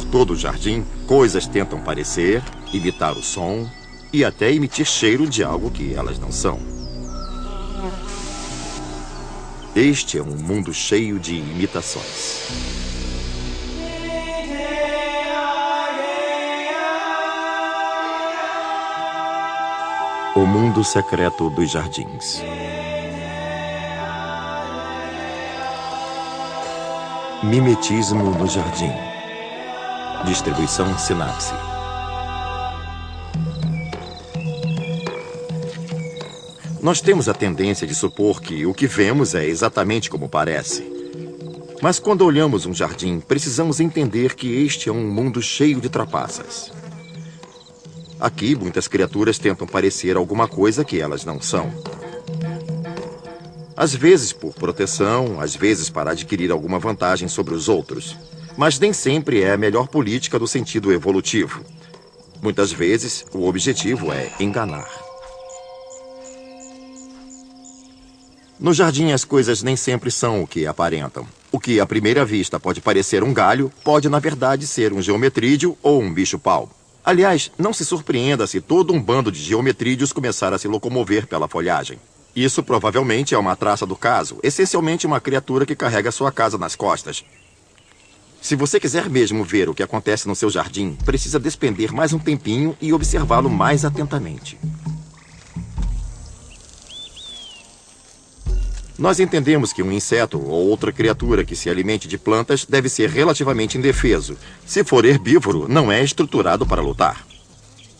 por todo o jardim, coisas tentam parecer, imitar o som e até emitir cheiro de algo que elas não são. Este é um mundo cheio de imitações. O mundo secreto dos jardins. Mimetismo no jardim. Distribuição Sinapse. Nós temos a tendência de supor que o que vemos é exatamente como parece. Mas quando olhamos um jardim, precisamos entender que este é um mundo cheio de trapaças. Aqui, muitas criaturas tentam parecer alguma coisa que elas não são. Às vezes por proteção, às vezes para adquirir alguma vantagem sobre os outros. Mas nem sempre é a melhor política do sentido evolutivo. Muitas vezes, o objetivo é enganar. No jardim, as coisas nem sempre são o que aparentam. O que à primeira vista pode parecer um galho, pode na verdade ser um geometrídeo ou um bicho-pau. Aliás, não se surpreenda se todo um bando de geometrídeos começar a se locomover pela folhagem. Isso provavelmente é uma traça do caso, essencialmente uma criatura que carrega sua casa nas costas. Se você quiser mesmo ver o que acontece no seu jardim, precisa despender mais um tempinho e observá-lo mais atentamente. Nós entendemos que um inseto ou outra criatura que se alimente de plantas deve ser relativamente indefeso. Se for herbívoro, não é estruturado para lutar.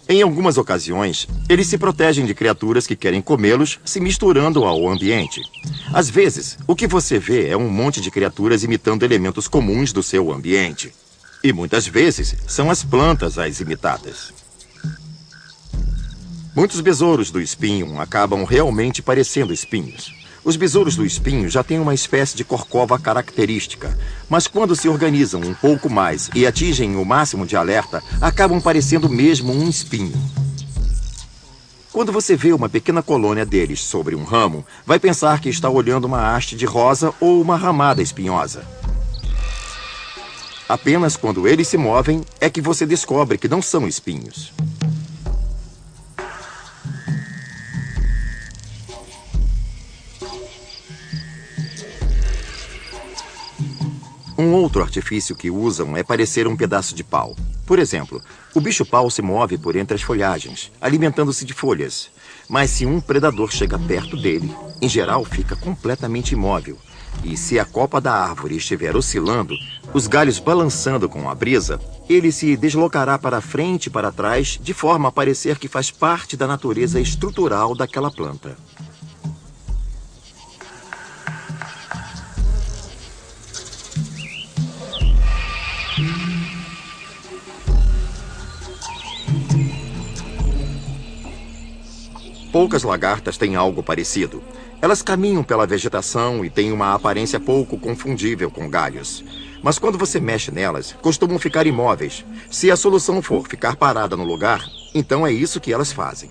Em algumas ocasiões, eles se protegem de criaturas que querem comê-los, se misturando ao ambiente. Às vezes, o que você vê é um monte de criaturas imitando elementos comuns do seu ambiente. E muitas vezes, são as plantas as imitadas. Muitos besouros do espinho acabam realmente parecendo espinhos. Os besouros do espinho já têm uma espécie de corcova característica, mas quando se organizam um pouco mais e atingem o máximo de alerta, acabam parecendo mesmo um espinho. Quando você vê uma pequena colônia deles sobre um ramo, vai pensar que está olhando uma haste de rosa ou uma ramada espinhosa. Apenas quando eles se movem é que você descobre que não são espinhos. Um outro artifício que usam é parecer um pedaço de pau. Por exemplo, o bicho-pau se move por entre as folhagens, alimentando-se de folhas. Mas se um predador chega perto dele, em geral fica completamente imóvel. E se a copa da árvore estiver oscilando, os galhos balançando com a brisa, ele se deslocará para frente e para trás, de forma a parecer que faz parte da natureza estrutural daquela planta. Poucas lagartas têm algo parecido. Elas caminham pela vegetação e têm uma aparência pouco confundível com galhos. Mas quando você mexe nelas, costumam ficar imóveis. Se a solução for ficar parada no lugar, então é isso que elas fazem.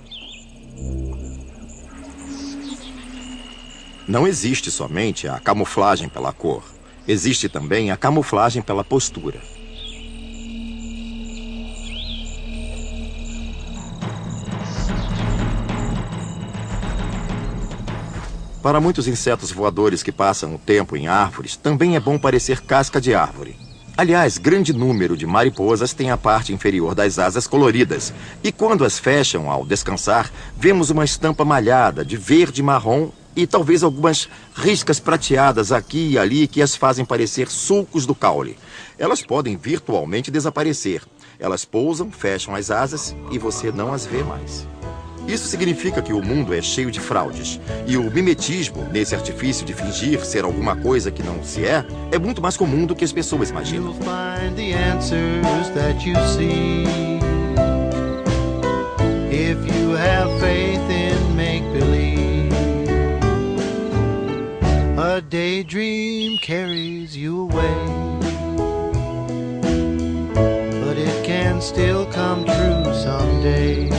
Não existe somente a camuflagem pela cor. Existe também a camuflagem pela postura. Para muitos insetos voadores que passam o tempo em árvores, também é bom parecer casca de árvore. Aliás, grande número de mariposas tem a parte inferior das asas coloridas. E quando as fecham ao descansar, vemos uma estampa malhada de verde e marrom e talvez algumas riscas prateadas aqui e ali que as fazem parecer sulcos do caule. Elas podem virtualmente desaparecer. Elas pousam, fecham as asas e você não as vê mais. Isso significa que o mundo é cheio de fraudes. E o mimetismo, nesse artifício de fingir ser alguma coisa que não se é muito mais comum do que as pessoas imaginam. A daydream carries you away, but it can still come true someday.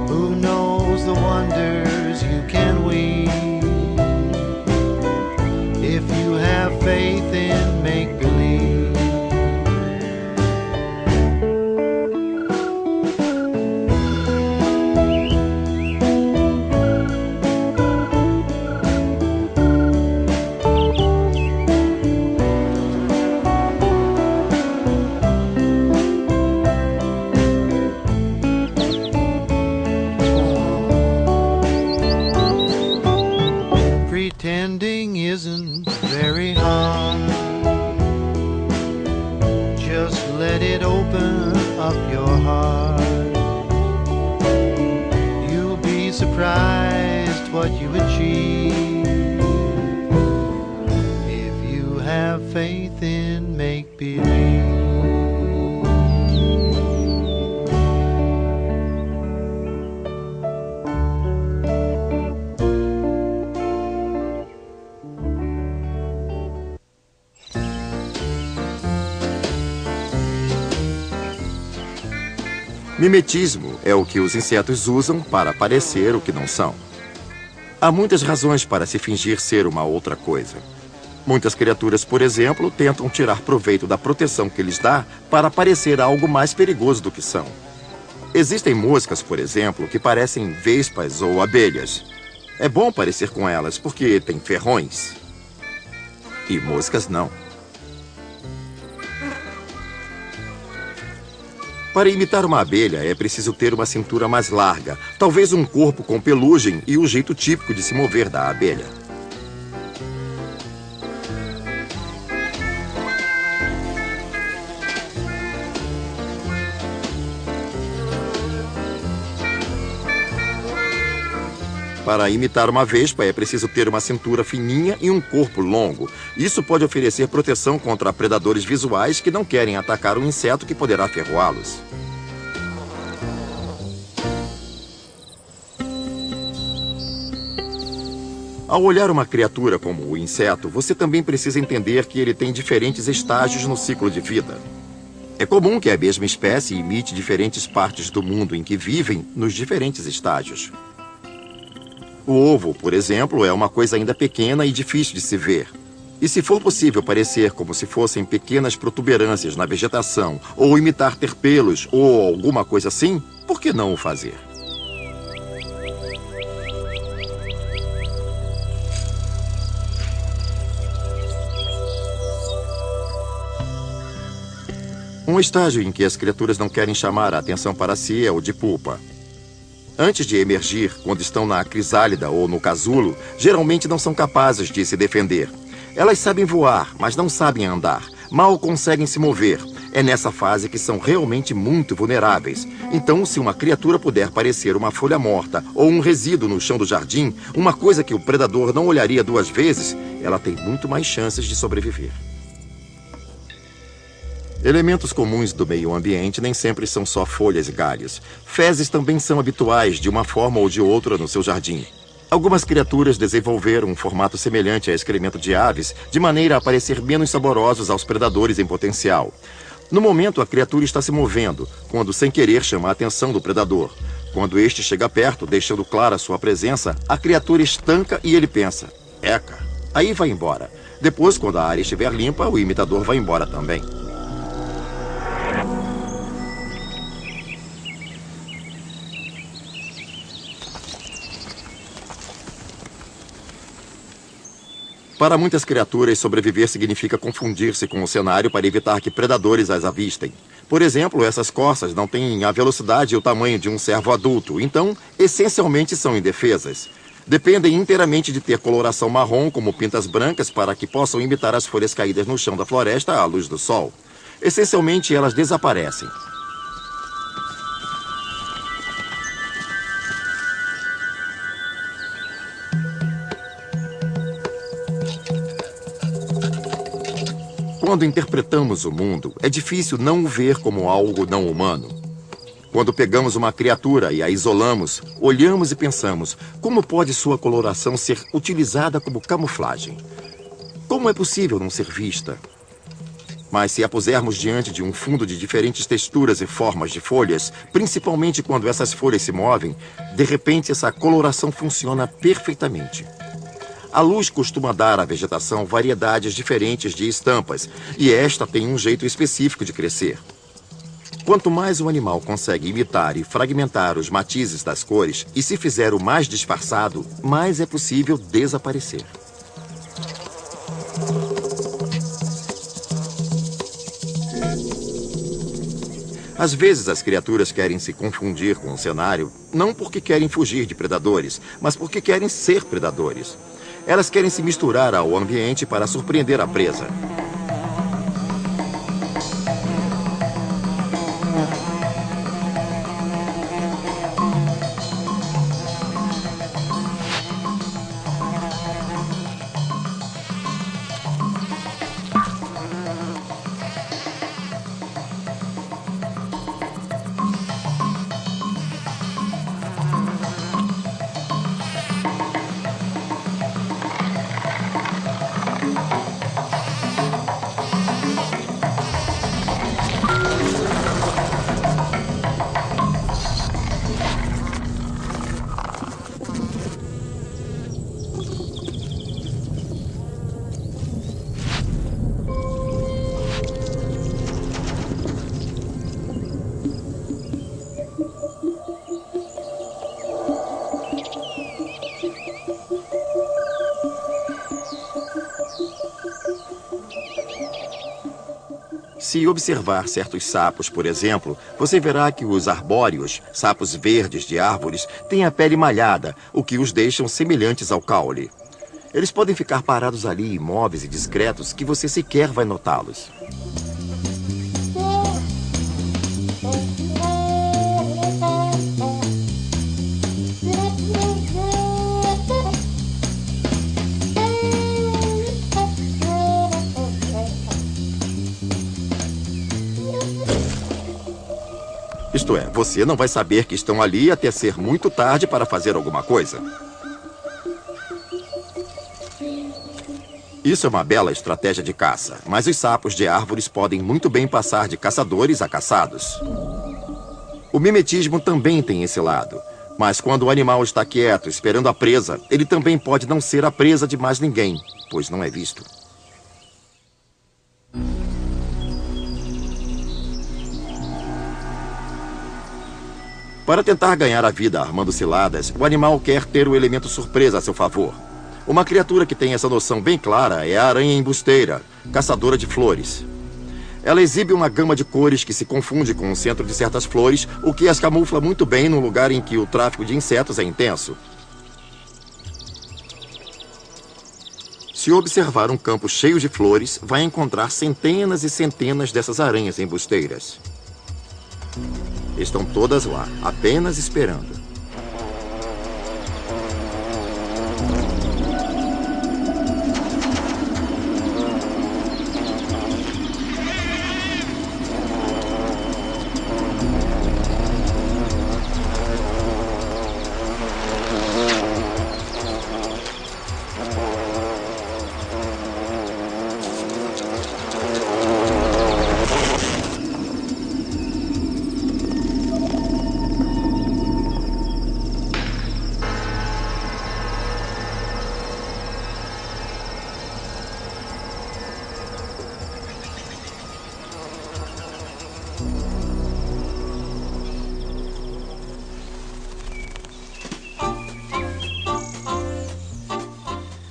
Who knows the wonders you can weave if you have faith in make-believe. surprised what you achieve. If you have faith in make-believe. Mimetismo é o que os insetos usam para parecer o que não são. Há muitas razões para se fingir ser uma outra coisa. Muitas criaturas, por exemplo, tentam tirar proveito da proteção que lhes dá para parecer algo mais perigoso do que são. Existem moscas, por exemplo, que parecem vespas ou abelhas. É bom parecer com elas porque têm ferrões. E moscas não. Para imitar uma abelha, é preciso ter uma cintura mais larga, talvez um corpo com pelugem e o jeito típico de se mover da abelha. Para imitar uma vespa, é preciso ter uma cintura fininha e um corpo longo. Isso pode oferecer proteção contra predadores visuais que não querem atacar um inseto que poderá ferroá-los. Ao olhar uma criatura como o inseto, você também precisa entender que ele tem diferentes estágios no ciclo de vida. É comum que a mesma espécie imite diferentes partes do mundo em que vivem nos diferentes estágios. O ovo, por exemplo, é uma coisa ainda pequena e difícil de se ver. E se for possível parecer como se fossem pequenas protuberâncias na vegetação, ou imitar ter pelos, ou alguma coisa assim, por que não o fazer? Um estágio em que as criaturas não querem chamar a atenção para si é o de pupa. Antes de emergir, quando estão na crisálida ou no casulo, geralmente não são capazes de se defender. Elas sabem voar, mas não sabem andar. Mal conseguem se mover. É nessa fase que são realmente muito vulneráveis. Então, se uma criatura puder parecer uma folha morta ou um resíduo no chão do jardim, uma coisa que o predador não olharia duas vezes, ela tem muito mais chances de sobreviver. Elementos comuns do meio ambiente nem sempre são só folhas e galhos. Fezes também são habituais de uma forma ou de outra no seu jardim. Algumas criaturas desenvolveram um formato semelhante a excremento de aves, de maneira a parecer menos saborosos aos predadores em potencial. No momento, a criatura está se movendo, quando sem querer chama a atenção do predador. Quando este chega perto, deixando clara sua presença, a criatura estanca e ele pensa, eca, aí vai embora. Depois, quando a área estiver limpa, o imitador vai embora também. Para muitas criaturas, sobreviver significa confundir-se com o cenário para evitar que predadores as avistem. Por exemplo, essas corças não têm a velocidade e o tamanho de um cervo adulto, então, essencialmente são indefesas. Dependem inteiramente de ter coloração marrom como pintas brancas para que possam imitar as folhas caídas no chão da floresta à luz do sol. Essencialmente, elas desaparecem. Quando interpretamos o mundo, é difícil não o ver como algo não humano. Quando pegamos uma criatura e a isolamos, olhamos e pensamos, como pode sua coloração ser utilizada como camuflagem? Como é possível não ser vista? Mas se a pusermos diante de um fundo de diferentes texturas e formas de folhas, principalmente quando essas folhas se movem, de repente essa coloração funciona perfeitamente. A luz costuma dar à vegetação variedades diferentes de estampas, e esta tem um jeito específico de crescer. Quanto mais o animal consegue imitar e fragmentar os matizes das cores, e se fizer o mais disfarçado, mais é possível desaparecer. Às vezes as criaturas querem se confundir com o cenário, não porque querem fugir de predadores, mas porque querem ser predadores. Elas querem se misturar ao ambiente para surpreender a presa. Se observar certos sapos, por exemplo, você verá que os arbóreos, sapos verdes de árvores, têm a pele malhada, o que os deixam semelhantes ao caule. Eles podem ficar parados ali, imóveis e discretos, que você sequer vai notá-los. Isto é, você não vai saber que estão ali até ser muito tarde para fazer alguma coisa. Isso é uma bela estratégia de caça, mas os sapos de árvores podem muito bem passar de caçadores a caçados. O mimetismo também tem esse lado, mas quando o animal está quieto, esperando a presa, ele também pode não ser a presa de mais ninguém, pois não é visto. Para tentar ganhar a vida armando ciladas, o animal quer ter o elemento surpresa a seu favor. Uma criatura que tem essa noção bem clara é a aranha embusteira, caçadora de flores. Ela exibe uma gama de cores que se confunde com o centro de certas flores, o que as camufla muito bem num lugar em que o tráfico de insetos é intenso. Se observar um campo cheio de flores, vai encontrar centenas e centenas dessas aranhas embusteiras. Estão todas lá, apenas esperando.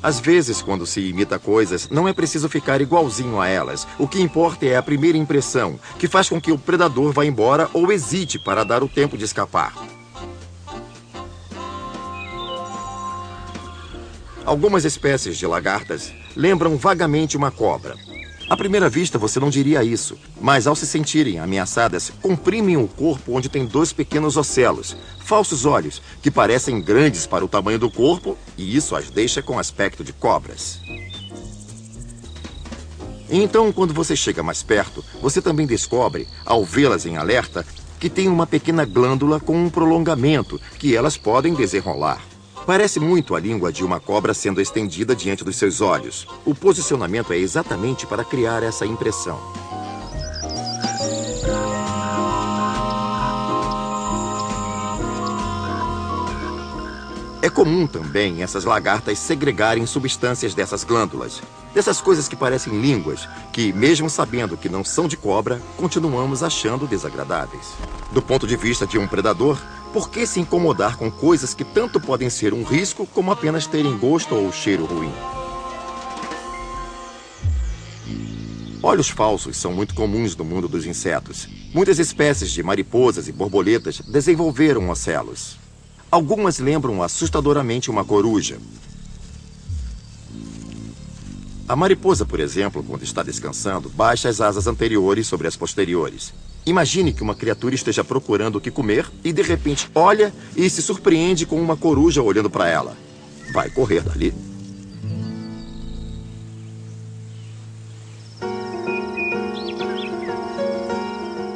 Às vezes, quando se imita coisas, não é preciso ficar igualzinho a elas. O que importa é a primeira impressão, que faz com que o predador vá embora ou hesite para dar o tempo de escapar. Algumas espécies de lagartas lembram vagamente uma cobra. À primeira vista, você não diria isso, mas ao se sentirem ameaçadas, comprimem o corpo onde tem dois pequenos ocelos, falsos olhos, que parecem grandes para o tamanho do corpo, e isso as deixa com aspecto de cobras. Então, quando você chega mais perto, você também descobre, ao vê-las em alerta, que tem uma pequena glândula com um prolongamento que elas podem desenrolar. Parece muito a língua de uma cobra sendo estendida diante dos seus olhos. O posicionamento é exatamente para criar essa impressão. É comum também essas lagartas segregarem substâncias dessas glândulas, dessas coisas que parecem línguas, que, mesmo sabendo que não são de cobra, continuamos achando desagradáveis. Do ponto de vista de um predador, por que se incomodar com coisas que tanto podem ser um risco como apenas terem gosto ou cheiro ruim? Olhos falsos são muito comuns no mundo dos insetos. Muitas espécies de mariposas e borboletas desenvolveram ocelos. Algumas lembram assustadoramente uma coruja. A mariposa, por exemplo, quando está descansando, baixa as asas anteriores sobre as posteriores. Imagine que uma criatura esteja procurando o que comer e, de repente, olha e se surpreende com uma coruja olhando para ela. Vai correr dali.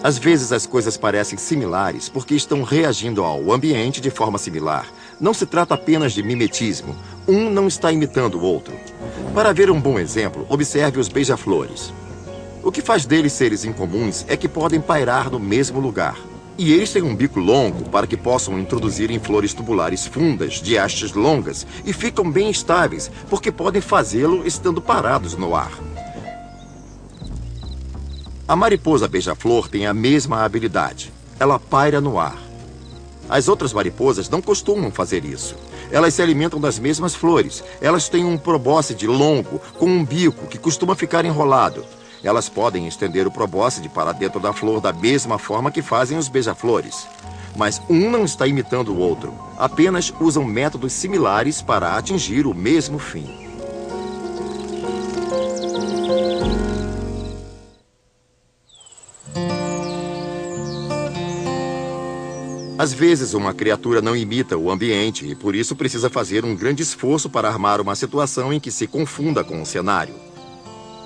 Às vezes as coisas parecem similares porque estão reagindo ao ambiente de forma similar. Não se trata apenas de mimetismo. Um não está imitando o outro. Para ver um bom exemplo, observe os beija-flores. O que faz deles seres incomuns é que podem pairar no mesmo lugar. E eles têm um bico longo para que possam introduzir em flores tubulares fundas, de hastes longas, e ficam bem estáveis, porque podem fazê-lo estando parados no ar. A mariposa beija-flor tem a mesma habilidade. Ela paira no ar. As outras mariposas não costumam fazer isso. Elas se alimentam das mesmas flores. Elas têm um probóscide longo, com um bico que costuma ficar enrolado. Elas podem estender o probóscide para dentro da flor da mesma forma que fazem os beija-flores. Mas um não está imitando o outro. Apenas usam métodos similares para atingir o mesmo fim. Às vezes, uma criatura não imita o ambiente e, por isso, precisa fazer um grande esforço para armar uma situação em que se confunda com o cenário.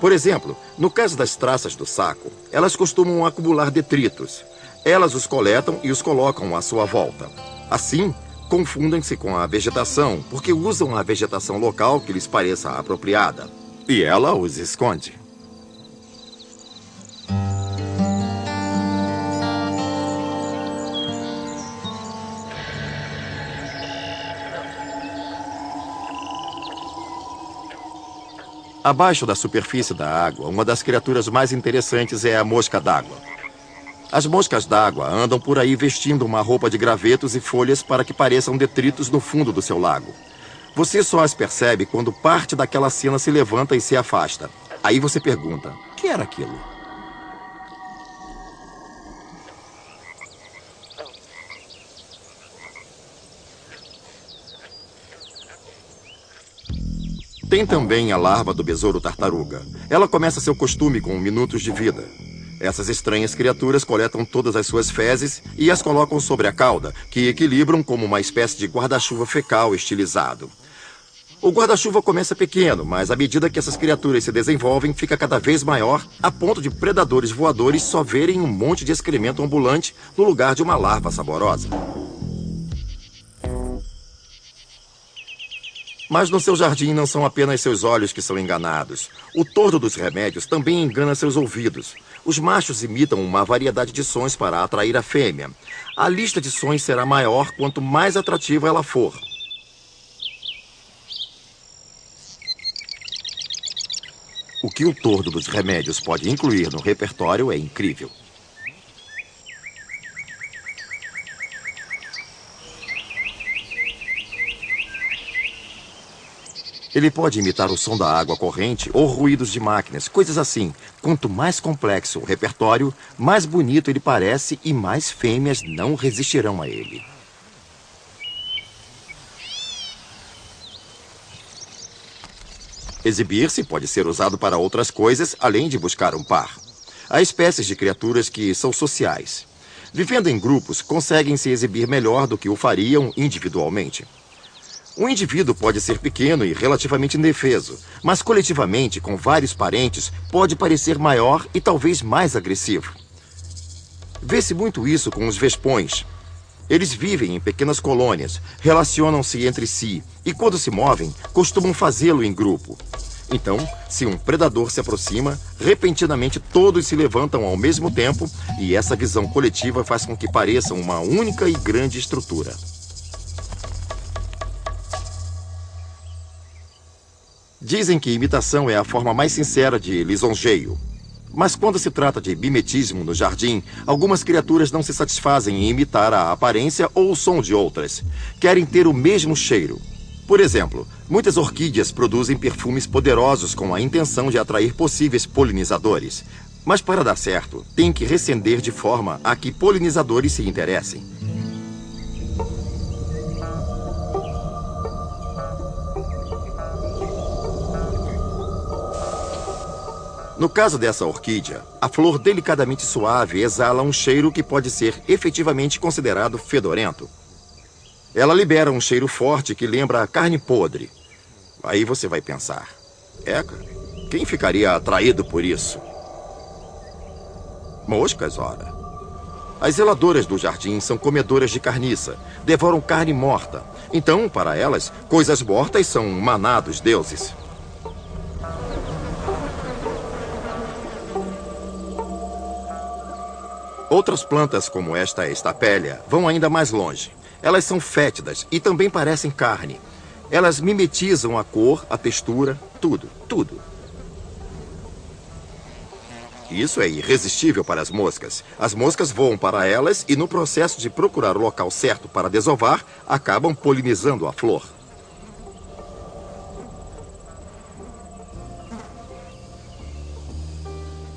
Por exemplo, no caso das traças do saco, elas costumam acumular detritos. Elas os coletam e os colocam à sua volta. Assim, confundem-se com a vegetação, porque usam a vegetação local que lhes pareça apropriada. E ela os esconde. Abaixo da superfície da água, uma das criaturas mais interessantes é a mosca d'água. As moscas d'água andam por aí vestindo uma roupa de gravetos e folhas para que pareçam detritos no fundo do seu lago. Você só as percebe quando parte daquela cena se levanta e se afasta. Aí você pergunta, o que era aquilo? Tem também a larva do besouro tartaruga. Ela começa seu costume com minutos de vida. Essas estranhas criaturas coletam todas as suas fezes e as colocam sobre a cauda, que equilibram como uma espécie de guarda-chuva fecal estilizado. O guarda-chuva começa pequeno, mas à medida que essas criaturas se desenvolvem, fica cada vez maior, a ponto de predadores voadores só verem um monte de excremento ambulante no lugar de uma larva saborosa. Mas no seu jardim não são apenas seus olhos que são enganados. O tordo dos remédios também engana seus ouvidos. Os machos imitam uma variedade de sons para atrair a fêmea. A lista de sons será maior quanto mais atrativa ela for. O que o tordo dos remédios pode incluir no repertório é incrível. Ele pode imitar o som da água corrente ou ruídos de máquinas, coisas assim. Quanto mais complexo o repertório, mais bonito ele parece e mais fêmeas não resistirão a ele. Exibir-se pode ser usado para outras coisas, além de buscar um par. Há espécies de criaturas que são sociais. Vivendo em grupos, conseguem se exibir melhor do que o fariam individualmente. Um indivíduo pode ser pequeno e relativamente indefeso, mas coletivamente, com vários parentes, pode parecer maior e talvez mais agressivo. Vê-se muito isso com os vespões. Eles vivem em pequenas colônias, relacionam-se entre si e, quando se movem, costumam fazê-lo em grupo. Então, se um predador se aproxima, repentinamente todos se levantam ao mesmo tempo e essa visão coletiva faz com que pareçam uma única e grande estrutura. Dizem que imitação é a forma mais sincera de lisonjeio. Mas quando se trata de mimetismo no jardim, algumas criaturas não se satisfazem em imitar a aparência ou o som de outras. Querem ter o mesmo cheiro. Por exemplo, muitas orquídeas produzem perfumes poderosos com a intenção de atrair possíveis polinizadores. Mas para dar certo, tem que recender de forma a que polinizadores se interessem. No caso dessa orquídea, a flor delicadamente suave exala um cheiro que pode ser efetivamente considerado fedorento. Ela libera um cheiro forte que lembra a carne podre. Aí você vai pensar, eca, quem ficaria atraído por isso? Moscas, ora. As zeladoras do jardim são comedoras de carniça, devoram carne morta. Então, para elas, coisas mortas são um maná dos deuses. Outras plantas, como esta estapélia, vão ainda mais longe. Elas são fétidas e também parecem carne. Elas mimetizam a cor, a textura, tudo, tudo. Isso é irresistível para as moscas. As moscas voam para elas e, no processo de procurar o local certo para desovar, acabam polinizando a flor.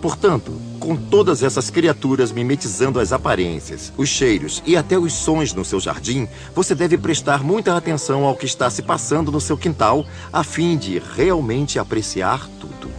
Portanto, com todas essas criaturas mimetizando as aparências, os cheiros e até os sons no seu jardim, você deve prestar muita atenção ao que está se passando no seu quintal, a fim de realmente apreciar tudo.